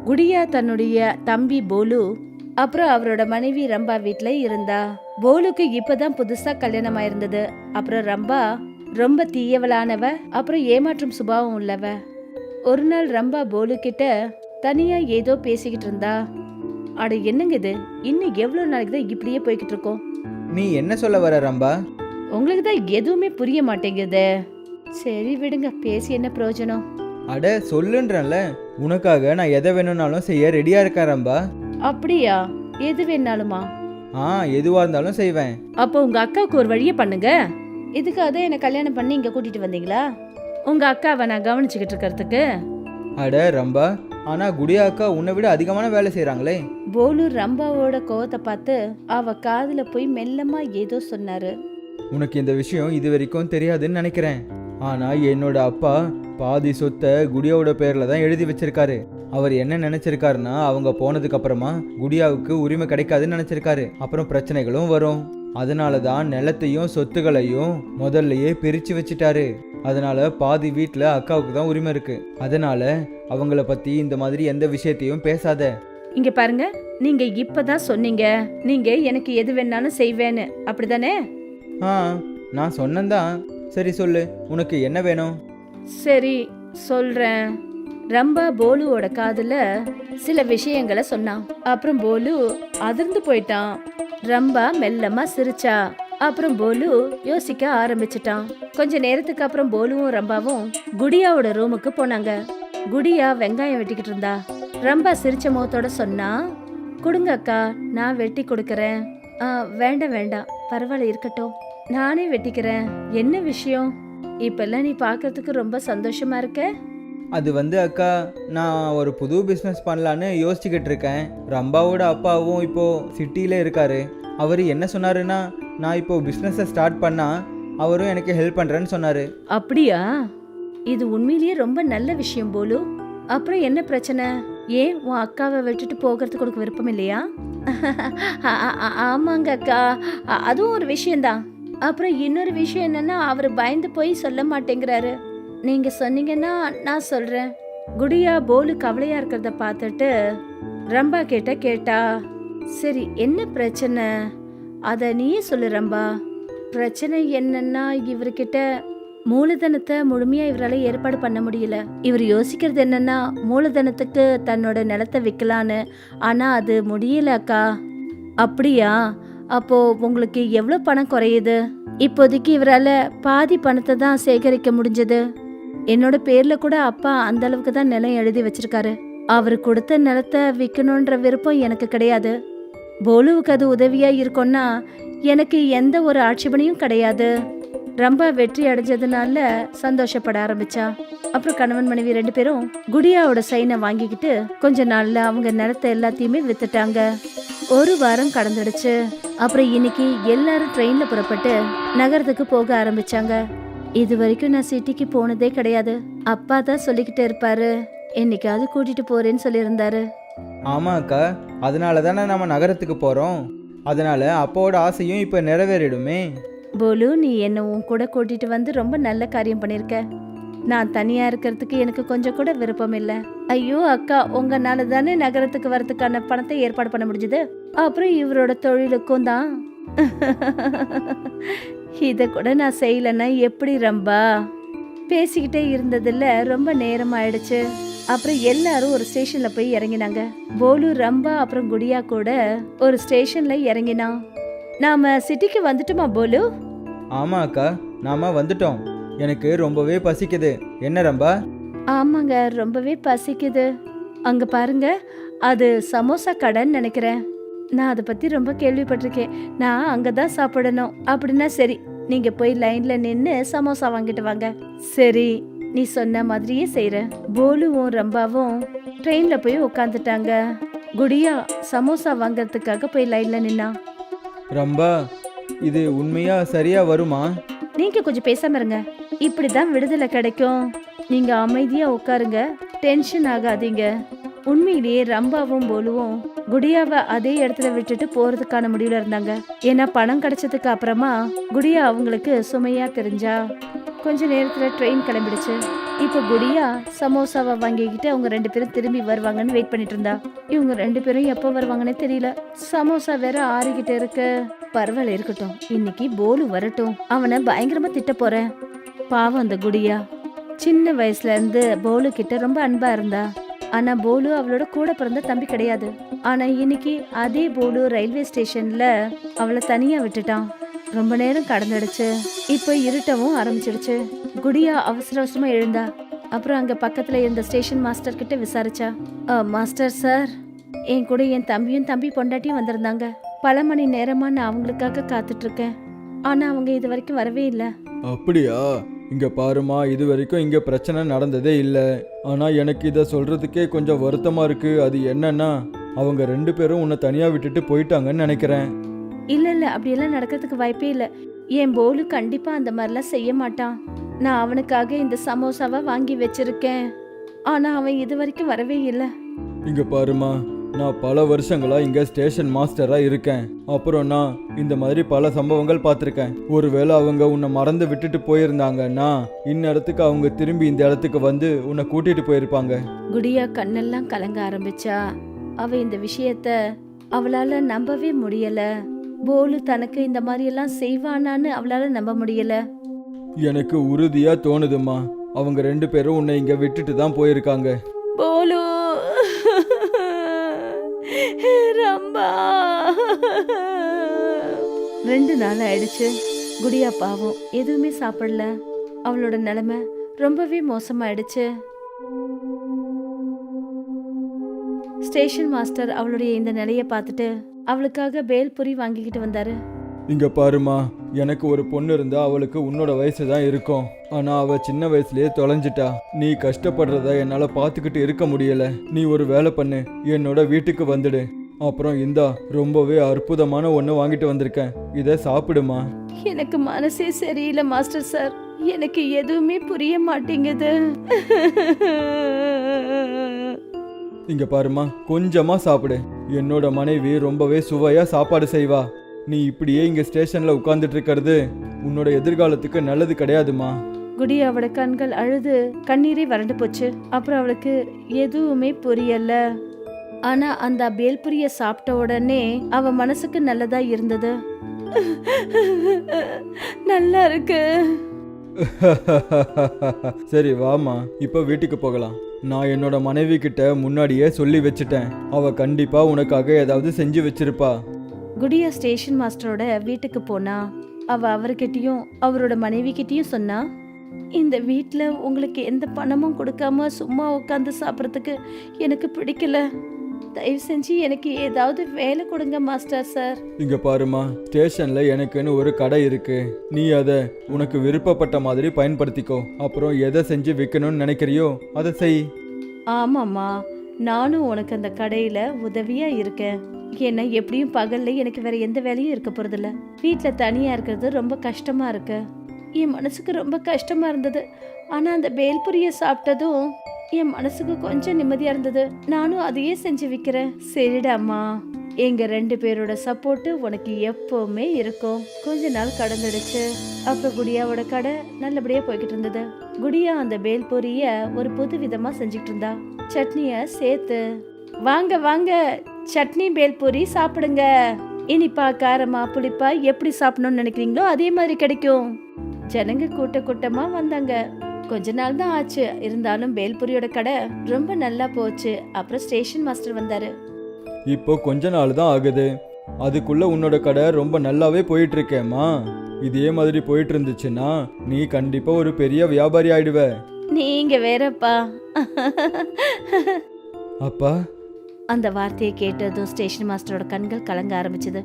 குடியா தன்னுடைய தம்பி போலு அப்புறம் அவரோட மனைவி ரம்பா வீட்ல இருந்தா. போலுக்கு இப்பதான் புதுசா கல்யாணம் ஆயிருந்தது. அப்புறம் ரம்பா ரொம்ப தீயவளானவ, அப்புறம் ஏமாற்றும் சுபாவம் உள்ளவ. ஒரு நாள் ரம்பா போலு கிட்ட தனியா ஏதோ பேசிக்கிட்டு இருந்தா. அட என்னங்க இது, இன்னும் எவ்வளவு நாளைக்கு தான் இப்படியே போய்கிட்டு இருக்கோம்? நீ என்ன சொல்ல வர ரம்பா? உங்களுக்கு தான் எதுவுமே புரிய மாட்டேங்குது. சரி விடுங்க, பேசி என்ன பிரயோஜனம்? அட சொல்லுன்றல, உனக்காக நான் எதை வேணும்னாலும் செய்ய ரெடியா இருக்கேன் ரம்பா. அப்படியா? எது வேணாலுமா? எதுவா இருந்தாலும் செய்வேன். அப்போ உங்க அக்காவுக்கு ஒரு வழியை பண்ணுங்க. இதுக்காக தான் என்ன கல்யாணம் பண்ணி இங்க கூட்டிட்டு வந்தீங்களா? உங்க அக்காவை நான் கவனிச்சுக்கிட்டு இருக்கிறதுக்கு? அட ரம்பா, ஆனா குடியா அக்கா உன்னை விட அதிகமான வேலை செய்யறாங்களே. போலு ரம்பாவோட கோவத்தை பார்த்து அவ காதுல போய் மெல்லமா ஏதோ சொன்னாரு. உனக்கு இந்த விஷயம் இது வரைக்கும் தெரியாதுன்னு நினைக்கிறேன். ஆனா என்னோட அப்பா பாதி சொத்தை குடியாவோட பேர்ல தான் எழுதி வச்சிருக்காரு. அவர் என்ன நினைச்சிருக்காருன்னா, அவங்க போனதுக்கு அப்புறமா குடியாவுக்கு உரிமை கிடைக்காதுன்னு நினைச்சிருக்காரு. அப்புறம் பிரச்சனைகளும் வரும். அதனால தான் நிலத்தையும் சொத்துகளையும் முதல்லயே பிரிச்சு வச்சுட்டாரு. அதனால பாதி வீட்டில் அக்காவுக்கு தான் உரிமை இருக்கு. அதனால அவங்கள பத்தி இந்த மாதிரி எந்த விஷயத்தையும் பேசாத. இங்க பாருங்க, நீங்க இப்பதான் சொன்னீங்க நீங்க எனக்கு எது வேணாலும் செய்வேன்னு, அப்படிதானே? நான் சொன்னேன்தான். சரி சொல்லு, உனக்கு என்ன வேணும்? சரி சொல்றேன். ரம்பா போலுவோட காதுல சில விஷயங்களை சொன்னான். அப்புறம் போலு அதிர்ந்து போயிட்டான். ரம்பா மெல்லமா சிரிச்சா. அப்புறம் போலு யோசிக்க ஆரம்பிச்சிட்டான். கொஞ்ச நேரத்துக்கு அப்புறம் போலுவும் ரம்பாவும் குடியாவோட ரூமுக்கு போனாங்க. குடியா வெங்காயம் வெட்டிக்கிட்டு இருந்தா. ரம்பா சிரிச்ச முகத்தோட சொன்னா, கொடுங்க அக்கா, நான் வெட்டி கொடுக்கறேன். வேண்டாம் வேண்டாம், பரவாயில்ல இருக்கட்டும், நானே வெட்டிக்கிறேன். என்ன விஷயம்? இப்பெல்லாம் நீ பாக்குறதுக்கு ரொம்ப சந்தோஷமா இருக்க. அது அக்கா, நான் ஒரு புது பிஸ்னஸ் பண்ணலான்னு யோசிச்சுக்கிட்டு இருக்கேன். ரம்பாவோட அப்பாவும் இப்போ சிட்டியில இருக்காரு. அவர் என்ன சொன்னாருன்னா, நான் இப்போ பிஸ்னஸை ஸ்டார்ட் பண்ணா அவரும் எனக்கு ஹெல்ப் பண்றேன்னு சொன்னாரு. அப்படியா? இது உண்மையிலேயே ரொம்ப நல்ல விஷயம் போலு. அப்புறம் என்ன பிரச்சனை? ஏன் உன் அக்காவை விட்டுட்டு போகிறதுக்கு உனக்கு விருப்பம் இல்லையா? ஆமாங்க அக்கா, அதுவும் ஒரு விஷயம்தான். அப்புறம் இன்னொரு விஷயம் என்னன்னா, அவர் பயந்து போய் சொல்ல மாட்டேங்கிறாரு. நீங்க சொன்னீங்கன்னா நான் சொல்றேன். குடியா போலு கவலையா இருக்கிறத பார்த்துட்டு ரம்பா கேட்டா, சரி என்ன பிரச்சனை, அத நீயே சொல்லு ரம்பா. பிரச்சனை என்னன்னா, இவர்கிட்ட மூலதனத்தை முழுமையா இவரால ஏற்பாடு பண்ண முடியல. இவர் யோசிக்கிறது என்னன்னா, மூலதனத்துக்கு தன்னோட நிலத்தை விற்கலான்னு. ஆனா அது முடியல அக்கா. அப்படியா? அப்போ உங்களுக்கு எவ்வளவு பணம் குறையுது? இப்போதைக்கு இவரால பாதி பணத்தை தான் சேகரிக்க முடிஞ்சது. என்னோட பேர்ல கூட அப்பா அந்த அளவுக்கு தான் நிலம் எழுதி வச்சிருக்காரு. அவரு கொடுத்த நிலத்தை விற்கணுன்ற விருப்பம் எனக்கு கிடையாது. போலுவுக்கு அது உதவியா இருக்கும்னா எனக்கு எந்த ஒரு ஆட்சேபனையும் கிடையாது. ரம்பா வெற்றி அடைஞ்சதுனால சந்தோஷப்பட ஆரம்பிச்சா. அப்புறம் கணவன் மனைவி 2 பேரும் குடியாவோட சைனை வாங்கிக்கிட்டு கொஞ்ச நாள்ல அவங்க நிலத்தை எல்லாத்தையுமே வித்துட்டாங்க. ஒரு வாரம் கடந்துடுச்சு. அப்புறம் இன்னைக்கு எல்லாரும் ட்ரெயின்ல புறப்பட்டு நகரத்துக்கு போக ஆரம்பிச்சாங்க. இது வரைக்கும் நான் சிட்டிக்கு போனதே கிடையாது. அப்பா தான் சொல்லிக்கிட்டே இருப்பாரு, என்னைக்காவது கூட்டிட்டு போறேன்னு சொல்லியிருந்தாரு. ஆமா அக்கா, அதனால தானே நம்ம நகரத்துக்கு போறோம். அதனால அப்பாவோட ஆசையும் இப்ப நிறைவேறிடுமே. போலு, நீ என்ன உன் கூட கூட்டிட்டு வந்து ரொம்ப நல்ல காரியம் பண்ணிருக்க. நான் தனியா இருக்கிறதுக்கு எனக்கு கொஞ்சம் கூட விருப்பம் இல்ல. ஐயோ அக்கா, உங்கனால தானே நகரத்துக்கு வரதுக்கான பணத்தை ஏற்பாடு பண்ண முடிஞ்சது. அப்புறம் இவரோட தொழிலுக்கும் தான். இத கூட நான் செய்யலன்னா எப்படி ரம்பா? பேசிக்கிட்டே இருந்ததுல ரொம்ப நேரம் ஆயிடுச்சு. அப்புறம் எல்லாரும் ஒரு ஸ்டேஷன்ல போய் இறங்கினாங்க. போலு, ரம்பா அப்புறம் குடியா கூட ஒரு ஸ்டேஷன்ல இறங்கினான். நாம சிட்டிக்கு வந்துட்டோமா போலு? ஆமா அக்கா, நாம வந்துட்டோம். எனக்கு ரொம்பவே பசிக்குது. என்ன ரம்பா? ஆமாங்க, ரொம்பவே பசிக்குது. அங்க பாருங்க, அது சமோசா கடைன்னு நினைக்கிறேன். நான் அதை பத்தி ரொம்ப கேள்விப்பட்டிருக்கேன். நான் அங்கதான் சாப்பிடணும். அப்படின்னா சரி, நீங்க போய் லைன்ல நின்னு சமோசா வாங்கிட்டு வாங்க. சரி, நீ சொன்ன மாதிரியே செய்யறேன். போலுவும் ரம்பாவும் ட்ரெயின்ல போய் உட்காந்துட்டாங்க. குடியா சமோசா வாங்கறதுக்காக போய் லைன்ல நின்னா. ரம்பா, இது உண்மையா சரியா வருமா? நீங்க கொஞ்சம் பேசாம இருங்க. இப்படிதான் விடுதலை கிடைக்கும். நீங்க அமைதியா உட்காருங்க, டென்ஷன் ஆகாதீங்க. உண்மையிலேயே ரம்பாவும் போலுவும் குடியாவை அதே இடத்துல விட்டுட்டு போறதுக்கான முடிவுல இருந்தாங்க. ஏன்னா பணம் கிடைச்சதுக்கு அப்புறமா குடியா அவங்களுக்கு சுமையா தெரிஞ்சா. கொஞ்ச நேரத்துல ட்ரெயின் கிளம்பிடுச்சு. இப்ப குடியா சமோசாவை வாங்கிக்கிட்டு அவங்க 2 பேரும் திரும்பி வருவாங்கன்னு வெயிட் பண்ணிட்டு இருந்தா. இவங்க 2 பேரும் எப்ப வருவாங்கன்னே தெரியல. சமோசா வேற ஆறிக்கிட்டு இருக்கு. பரவாயில்ல, இருக்கட்டும், இன்னைக்கு போலு வரட்டும், அவனை பயங்கரமா திட்ட போறேன். பாவம் அந்த குடியா சின்ன வயசுல இருந்து போலு கிட்ட ரொம்ப அன்பா இருந்தா. ஆனா போலு அவளோட கூட பிறந்த தம்பி கிடையாது. ஆனா இன்னைக்கு அதே போலு ரயில்வே ஸ்டேஷன்ல அவளை தனியா விட்டுட்டான். ரொம்ப நேரம் கடந்துடுச்சு. இப்ப இருட்டவும் ஆரம்பிச்சிடுச்சு. குடியா அவசர அவசரமா எழுந்தா. அப்புறம் அங்க பக்கத்துல இருந்த ஸ்டேஷன் மாஸ்டர் கிட்ட விசாரிச்சா. மாஸ்டர் சார், என் கூட என் தம்பியும் தம்பி பொண்டாட்டியும் வந்திருந்தாங்க. பல மணி நேரமா நான் அவங்களுக்காக காத்துட்டு இருக்கேன். ஆனா அவங்க இது வரைக்கும் வரவே இல்லை. அப்படியா? இங்க பாருமா, இது வரைக்கும் இங்க பிரச்சனை நடந்ததே இல்லை. ஆனா எனக்கு இதை சொல்றதுக்கே கொஞ்சம் வருத்தமா இருக்கு. அது என்னன்னா, அவங்க 2 பேரும் உன்னை தனியா விட்டுட்டு போயிட்டாங்கன்னு நினைக்கிறேன். இல்ல, அப்படியெல்லாம் நடக்கிறதுக்கு வாய்ப்பே இல்லை. என் போலு கண்டிப்பா அந்த மாதிரிலாம் செய்ய மாட்டான். நான் அவனுக்காக இந்த சமோசாவை வாங்கி வச்சிருக்கேன். ஆனா அவன் இது வரைக்கும் வரவே இல்லை. இங்க பாருமா, நான் பல வருஷங்களா இங்க ஸ்டேஷன் மாஸ்டரா இருக்கேன். அப்புறம் நான் இந்த மாதிரி பல சம்பவங்கள் பார்த்துருக்கேன். ஒருவேளை அவங்க உன்னை மறந்து விட்டுட்டு போயிருந்தாங்கன்னா இந்நேரத்துக்கு அவங்க திரும்பி இந்த இடத்துக்கு வந்து உன்னை கூட்டிட்டு போயிருப்பாங்க. குடியா கண்ணெல்லாம் கலங்க ஆரம்பிச்சா. அவ இந்த விஷயத்த அவளால நம்பவே முடியல. போலு தனக்கு இந்த மாதிரி எல்லாம் செய்வானான்னு அவளால நம்ப முடியல. எனக்கு உறுதியா தோணுதுமா, அவங்க 2 பேரும் உன்னை இங்க விட்டுட்டு தான் போயிருக்காங்க. போலு ரம்பா 2 நாள் ஆயிடுச்சு. குடியா பாவம் எதுவுமே சாப்பிடல. அவளோட நிலைமை ரொம்பவே மோசமாயிடுச்சு. ஸ்டேஷன் மாஸ்டர் அவளுடைய இந்த நிலைய பார்த்துட்டு அவளுக்காக பேல்புரி வாங்கிக்கிட்டு வந்தாரு. இங்க பாருமா, எனக்கு ஒரு பொண்ணு இருந்தா அவளுக்கு உன்னோட வயசு தான் இருக்கும். ஆனா அவ சின்ன வயசுலயே தொலைஞ்சிட்டா. நீ கஷ்டப்படுறத என்னால பாத்துக்கிட்டு இருக்க முடியல. நீ ஒரு வேலை பண்ணு, என்னோட வீட்டுக்கு வந்துடு. அப்புறம் இந்தா ரொம்பவே அற்புதமான ஒண்ணு வாங்கிட்டு வந்திருக்கேன், இதை சாப்பிடுமா. எனக்கு மனசே சரியில்லை மாஸ்டர் சார். எனக்கு எதுவுமே புரிய மாட்டேங்குது. இங்க பாருமா, கொஞ்சமா சாப்பிடு. என்னோட மனைவி ரொம்பவே சுவையா சாப்பாடு செய்வா. நீ இப்படியே இங்க ஸ்டேஷன்ல உட்கார்ந்துட்டு இருக்கிறது உன்னோட எதிர்காலத்துக்கு நல்லது கிடையாதுமா. குடியாவோட கண்கள் அழுது கண்ணீரே வறண்டு போச்சு. அப்புறம் அவளுக்கு எதுவுமே புரியல. ஆனா அந்த பேல்புரிய சாப்பிட்ட உடனே அவ மனசுக்கு நல்லதா இருந்தது. நல்லா இருக்கு. சரி வாமா, இப்ப வீட்டுக்கு போகலாம். நான் என்னோட மனைவி கிட்ட முன்னாடியே சொல்லி வச்சுட்டேன். அவ கண்டிப்பா உனக்காக ஏதாவது செஞ்சு வச்சிருப்பா. குடியா ஸ்டேஷன் மாஸ்டரோட வீட்டுக்கு போனா. அவ அவர்கிட்டயும் அவரோட மனைவி கிட்டயும் சொன்னா, இந்த வீட்ல உங்களுக்கு எந்த பணமும் கொடுக்காம சும்மா உட்காந்து சாப்பிட்றதுக்கு எனக்கு பிடிக்கல. தயவு செஞ்சு எனக்கு ஏதாவது வேலை கொடுங்க மாஸ்டர் சார். இங்க பாருமா, ஸ்டேஷன்ல எனக்குன்னு ஒரு கடை இருக்கு. நீ அதை உனக்கு விருப்பப்பட்ட மாதிரி பயன்படுத்திக்கோ. அப்புறம் எதை செஞ்சு விற்கணும்னு நினைக்கிறியோ அதை செய். ஆமாம்மா, நானும் உனக்கு அந்த கடையில உதவியா இருக்கேன். ஏன்னா எப்படியும் பகல்ல எனக்கு வேற எந்த வேலையும் இருக்க போறதில்ல. வீட்டில் தனியா இருக்கிறது ரொம்ப கஷ்டமா இருக்கு. என் மனசுக்கு ரொம்ப கஷ்டமா இருந்தது. ஆனா அந்த பேல்புரிய சாப்பிட்டதும் என் மனசுக்கு கொஞ்சம் நிம்மதியா இருந்தது. நானும் அதையே செஞ்சு விற்கிறேன். சரிடாம்மா, எங்க 2 பேரோட சப்போர்ட் உனக்கு எப்பவுமே இருக்கும். கொஞ்ச நாள் கடந்துடுச்சு. அப்புறம் குடியாவோட கடை நல்லபடியா போய்கிட்டு இருந்தது. குடியா அந்த பேல்பூரிய ஒரு புது விதமா செஞ்சுட்டு இருந்தா. சட்னிய சேர்த்து. வாங்க வாங்க, சட்னி பேல்பூரி சாப்பிடுங்க. இனிப்பா காரமா புளிப்பா எப்படி சாப்பிடணும்னு நினைக்கிறீங்களோ அதே மாதிரி கிடைக்கும். ஜனங்க கூட்ட கூட்டமா வந்தாங்க. கொஞ்ச நாள் தான் ஆச்சு, இருந்தாலும் பேல்பூரியோட கடை ரொம்ப நல்லா போச்சு. அப்புறம் ஸ்டேஷன் மாஸ்டர் வந்தாரு. இப்போ கொஞ்ச நாள் தான் ஆகுது, அதுக்குள்ள உன்னோட கடை ரொம்ப நல்லாவே போயிட்டு இருக்கேம்மா. இதே மாதிரி போயிட்டு இருந்துச்சுன்னா நீ கண்டிப்பா ஒரு பெரிய வியாபாரி ஆயிடுவ. நீங்க வேறப்பா. அப்பா, அந்த வார்த்தையை கேட்டதும் ஸ்டேஷன் மாஸ்டரோட கண்கள் கலங்க ஆரம்பிச்சது.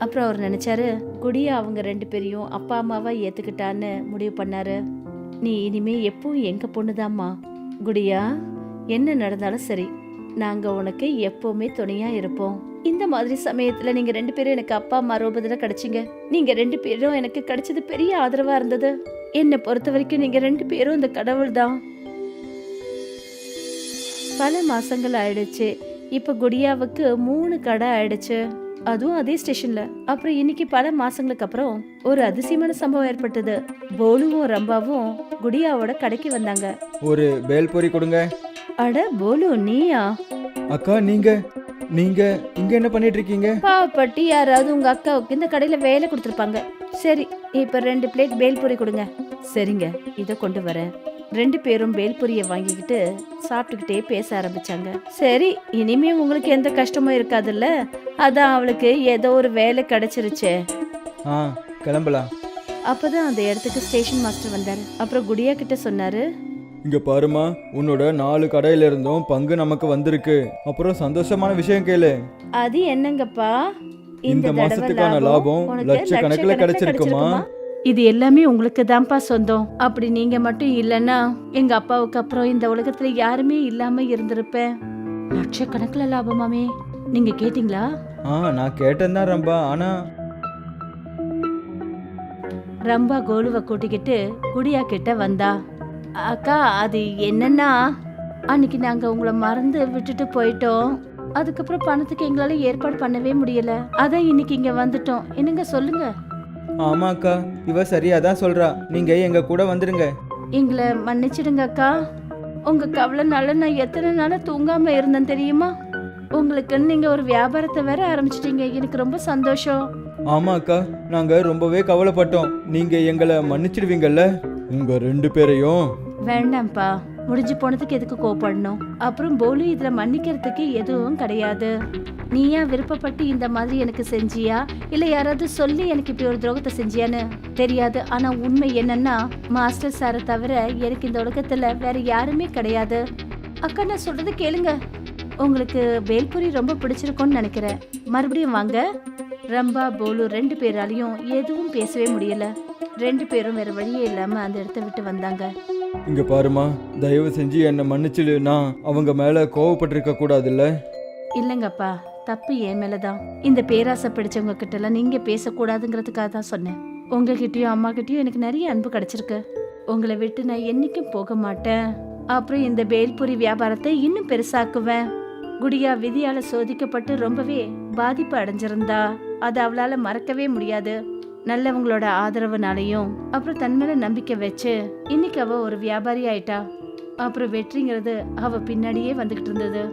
அப்புறம் அவர் நினைச்சாரு, குடியா அவங்க 2 பேரையும் அப்பா அம்மாவா ஏத்துக்கிட்டான்னு முடிவு பண்ணாரு. நீ இனிமே எப்பவும் எங்க பொண்ணுதாம்மா. குடியா, என்ன நடந்தாலும் சரி, நாங்க உனக்கு எப்பவுமே துணையா இருப்போம். இந்த மாதிரி சமயத்துல நீங்க 2 பேரும் எனக்கு அப்பா அம்மா ரூபத்துல கிடைச்சிங்க. நீங்க 2 பேரும் எனக்கு கிடைச்சது பெரிய ஆதரவா இருந்தது. என்னை பொறுத்த வரைக்கும் நீங்க 2 பேரும் இந்த கடவுள் தான். பல மாசங்கள் ஆயிடுச்சு. இப்ப குடியாவுக்கு 3 கடை ஆயிடுச்சு. அதுவும் அதே ஸ்டேஷன்ல. அப்புறம் இன்னைக்கு பல மாசங்களுக்கு அப்புறம் ஒரு அதிசயமான சம்பவம் ஏற்பட்டது. போலுவும் ரம்பாவும் குடியாவோட கடைக்கு வந்தாங்க. ஒரு பேல்பூரி கொடுங்க. அட போலு, நீயா? அக்கா நீங்க நீங்க இங்க என்ன பண்ணிட்டு இருக்கீங்க? பாவப்பட்டு யாராவது உங்க அக்காவுக்கு இந்த கடையில வேலை கொடுத்துருப்பாங்க. சரி, இப்ப 2 பிளேட் பேல்பூரி கொடுங்க. சரிங்க, இத கொண்டு வரேன். 2 பேரும் பேல்பூரியை வாங்கிக்கிட்டு சாப்பிட்டுக்கிட்டே பேச ஆரம்பிச்சாங்க. சரி, இனிமே உங்களுக்கு எந்த கஷ்டமும் இருக்காதுல்ல. அதான் அவளுக்கு ஏதோ ஒரு வேலை கிடைச்சிருச்சே. ஆ கிளம்பலாம். அப்பதான் அந்த இடத்துக்கு ஸ்டேஷன் மாஸ்டர் வந்தாரு. அப்புறம் குடியா கிட்ட சொன்னாரு, இங்க பாருமா, உன்னோட 4 கடையில இருந்தும் பங்கு நமக்கு வந்திருக்கு. அப்புறம் சந்தோஷமான விஷயம் கேளு. அது என்னங்கப்பா? இந்த தடவை மாசத்துக்கான லாபம் உனக்கு லட்சக்கணக்கில் கிடைச்சிருக்குமா? இது எல்லாமே உங்களுக்கு தான்ப்பா சொந்தம். அப்படி நீங்க மட்டும் இல்லைன்னா எங்க அப்பாவுக்கு அப்புறம் இந்த உலகத்துல யாருமே இல்லாம இருந்திருப்பேன். லட்சக்கணக்கில் லாபமாமே. நீங்க கேட்டீங்களா? நான் கேட்டேன் தான் ரம்பா. ஆனா ரம்பா கோலுவை கூட்டிக்கிட்டு குடியா கிட்ட வந்தா. அக்கா, அது என்னன்னா, அன்னைக்கு நாங்க உங்களை மறந்து விட்டுட்டு போயிட்டோம். அதுக்கப்புறம் பணத்துக்கு எங்களால ஏற்பாடு பண்ணவே முடியல. அதான் இன்னைக்கு இங்க வந்துட்டோம். என்னங்க சொல்லுங்க. ஆமாக்கா, இவ சரியா தான் சொல்றா. நீங்க எங்க கூட வந்துடுங்க. எங்களை மன்னிச்சிடுங்க அக்கா. உங்க கவலைனால நான் எத்தனை நாளா தூங்காம இருந்தேன் தெரியுமா? உங்களுக்குன்னு நீங்க ஒரு வியாபாரத்தை வேற ஆரம்பிச்சிட்டீங்க. எனக்கு ரொம்ப சந்தோஷம். ஆமாக்கா, நாங்க ரொம்பவே கவலைப்பட்டோம். நீங்க எங்களை மன்னிச்சிடுவீங்கல்ல? உங்க 2 பேரையும். வேண்டாம்ப்பா, முடிஞ்சு போனதுக்கு எதுக்கு கோபப்படணும்? அப்புறம் போலு, இதுல மன்னிக்கிறதுக்கு எதுவும் கிடையாது. நீயா விருப்பப்பட்டு இந்த மாதிரி எனக்கு செஞ்சியா, இல்ல யாராவது சொல்லி எனக்கு இப்படி ஒரு துரோகத்தை செஞ்சியான்னு தெரியாது. ஆனா உண்மை என்னன்னா, மாஸ்டர் சாரை தவிர எனக்கு இந்த உலகத்துல வேற யாருமே கிடையாது. அக்கா, நான் சொல்றது கேளுங்க. உங்களுக்கு பேல்பூரி ரொம்ப பிடிச்சிருக்கும்னு நினைக்கிறேன். மறுபடியும் வாங்க. ரம்பா போலு 2 பேராலையும் எதுவும் பேசவே முடியல. 2 பேரும் வேற வழியே இல்லாம அந்த இடத்த விட்டு வந்தாங்க. இங்க பாருமா, தயவு செஞ்சு என்னை மன்னிச்சிடு. நான் அவங்க மேல கோவப்பட்டிருக்க கூடாதுல்ல? இல்லைங்கப்பா, தப்பு என் மேலதான். இந்த பேராசை பிடிச்சவங்க கிட்ட எல்லாம் நீங்க பேசக்கூடாதுங்கிறதுக்காக தான் சொன்னேன். உங்ககிட்டயும் அம்மா கிட்டயும் எனக்கு நிறைய அன்பு கிடைச்சிருக்கு. உங்களை விட்டு நான் என்னைக்கும் போக மாட்டேன். அப்புறம் இந்த பேல்பூரி வியாபாரத்தை இன்னும் பெருசாக்குவேன். குடியா விதியால சோதிக்கப்பட்டு ரொம்பவே பாதிப்பு அடைஞ்சிருந்தா அது அவளால மறக்கவே முடியாது. நல்லவங்களோட ஆதரவுனாலையும் அப்புறம் தன் மேல நம்பிக்கை வச்சு இன்னைக்கு அவ ஒரு வியாபாரி ஆயிட்டா. அப்புறம் வெற்றிங்கிறது அவ பின்னாடியே வந்துகிட்டு இருந்தது.